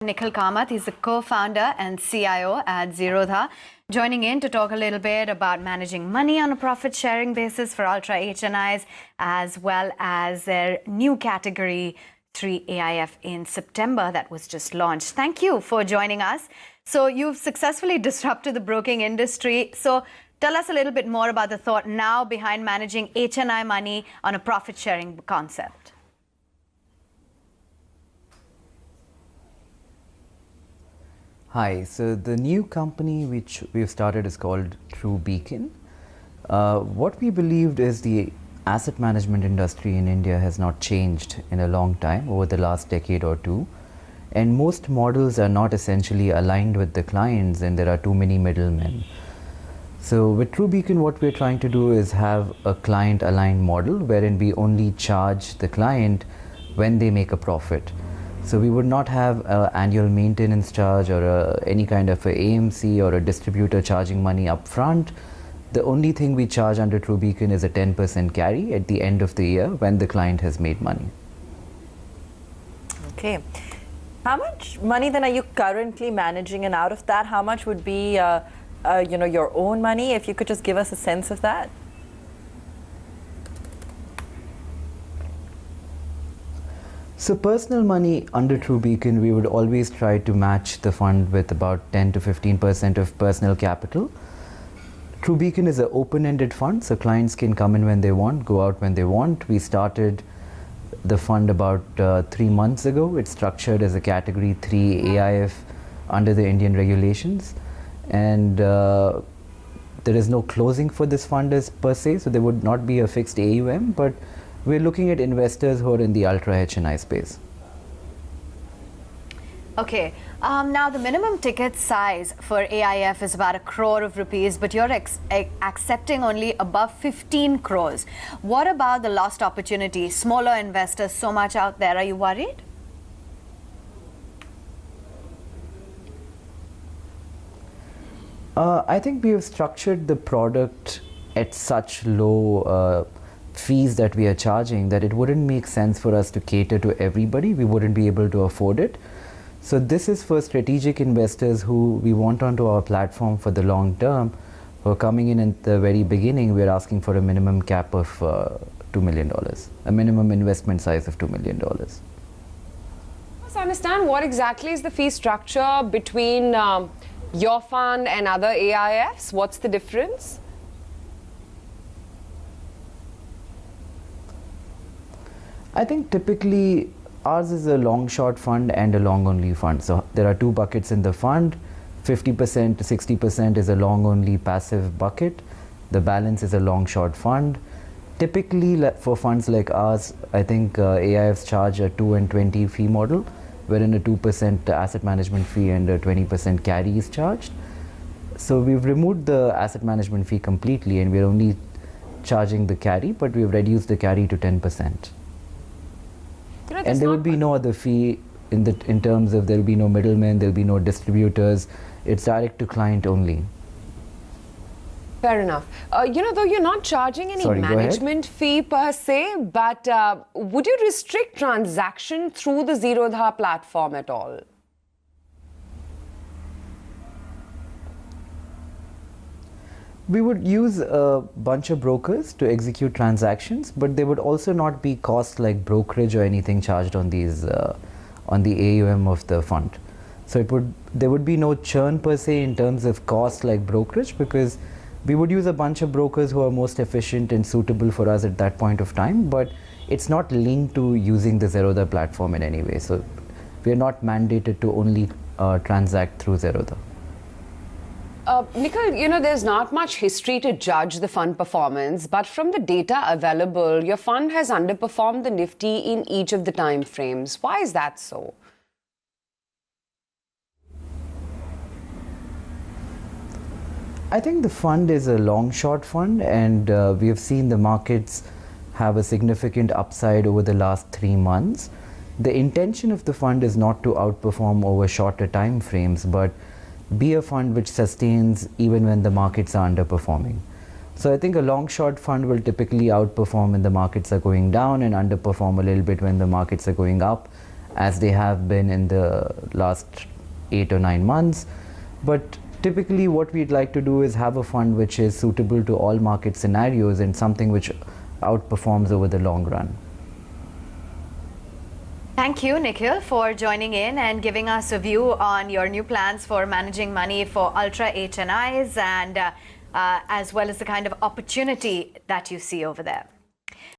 Nikhil Kamath, he's the co-founder and CIO at Zerodha, joining in to talk a little bit about managing money on a profit-sharing basis for ultra HNIs, as well as their new category 3 AIF in September that was just launched. Thank you for joining us. So you've successfully disrupted the broking industry. So tell us a little bit more about the thought now behind managing HNI money on a profit-sharing concept. Hi, so the new company which we've started is called True Beacon. What we believed is the asset management industry in India has not changed in a long time, over the last decade or two. And most models are not essentially aligned with the clients, and there are too many middlemen. So with True Beacon, what we're trying to do is have a client aligned model wherein we only charge the client when they make a profit. So we would not have an annual maintenance charge or any kind of a AMC or a distributor charging money up front. The only thing we charge under True Beacon is a 10% carry at the end of the year when the client has made money. Okay. How much money then are you currently managing, and out of that, how much would be your own money? If you could just give us a sense of that. So personal money under True Beacon, we would always try to match the fund with about 10 to 15% of personal capital. True Beacon is an open-ended fund, so clients can come in when they want, go out when they want. We started the fund about 3 months ago. It's structured as a category 3 AIF under the Indian regulations. And there is no closing for this fund as per se, so there would not be a fixed AUM, but we're looking at investors who are in the ultra HNI space. Okay, now the minimum ticket size for AIF is about 1 crore of rupees, but you're accepting only above 15 crores. What about the lost opportunity? Smaller investors, so much out there. Are you worried? I think we have structured the product at such low fees that we are charging that it wouldn't make sense for us to cater to everybody. We wouldn't be able to afford it. So this is for strategic investors who we want onto our platform for the long term. Who are coming in at the very beginning, we're asking for a minimum cap of $2 million, a minimum investment size of $2 million. Let's understand what exactly is the fee structure between your fund and other AIFs. What's the difference? I think typically ours is a long short fund and a long only fund. So there are 2 buckets in the fund. 50% to 60% is a long only passive bucket. The balance is a long short fund. Typically for funds like ours, I think AIFs charge a 2 and 20 fee model, wherein a 2% asset management fee and a 20% carry is charged. So we've removed the asset management fee completely, and we're only charging the carry, but we've reduced the carry to 10%. And there would be no other fee in terms of there will be no middlemen, there will be no distributors. It's direct to client only. Fair enough. Though you're not charging any management fee per se, but would you restrict transaction through the Zerodha platform at all? We would use a bunch of brokers to execute transactions, but there would also not be costs like brokerage or anything charged on these on the AUM of the fund. So there would be no churn per se in terms of cost like brokerage, because we would use a bunch of brokers who are most efficient and suitable for us at that point of time, but it's not linked to using the Zerodha platform in any way. So we are not mandated to only transact through Zerodha. Nikhil, there's not much history to judge the fund performance, but from the data available, your fund has underperformed the Nifty in each of the time frames. Why is that so? I think the fund is a long short fund, and we have seen the markets have a significant upside over the last 3 months. The intention of the fund is not to outperform over shorter time frames, but be a fund which sustains even when the markets are underperforming. So I think a long short fund will typically outperform when the markets are going down and underperform a little bit when the markets are going up, as they have been in the last 8 or 9 months. But typically what we'd like to do is have a fund which is suitable to all market scenarios and something which outperforms over the long run. Thank you, Nikhil, for joining in and giving us a view on your new plans for managing money for ultra HNIs and as well as the kind of opportunity that you see over there.